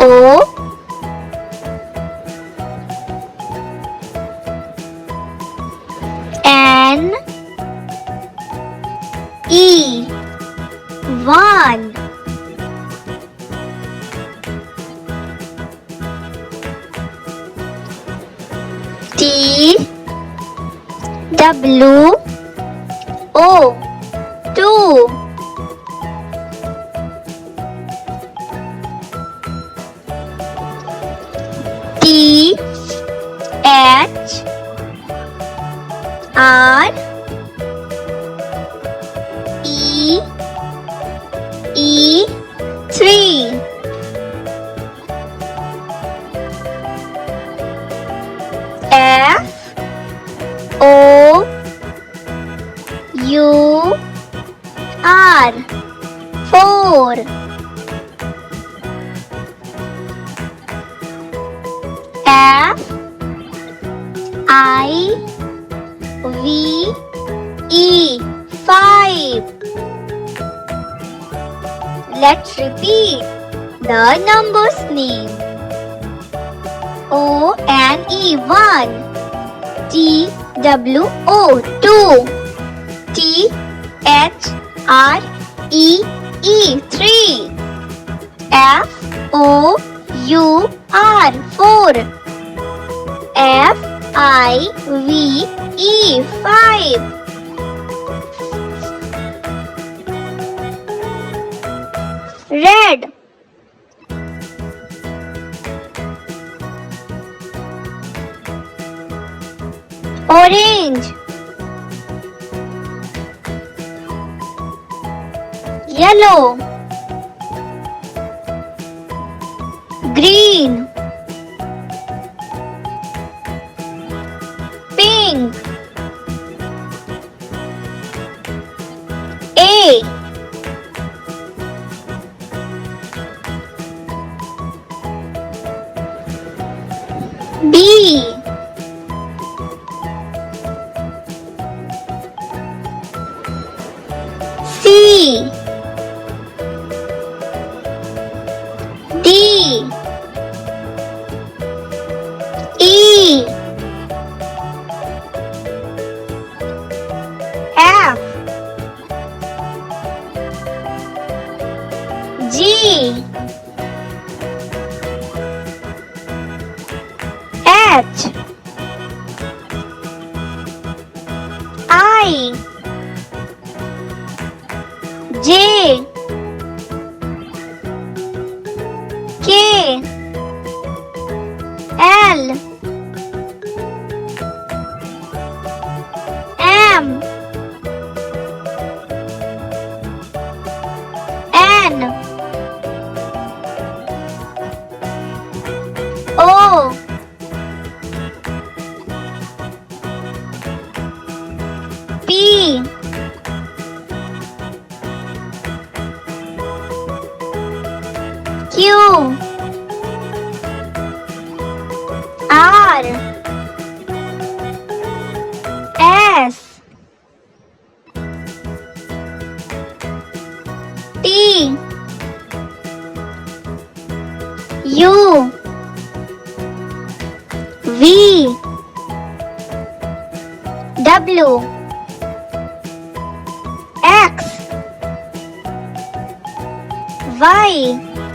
O N E 1 T W O 2 T H R E 3 F O U R 4 F I V E 5 Let's repeat the numbers name. O N E 1 T W O 2 T H R E 3 F O U R 4 F I V E 5 Red Orange Yellow Green Pink A B C D E F G H I J K L M N O P Q R S T U V W X Y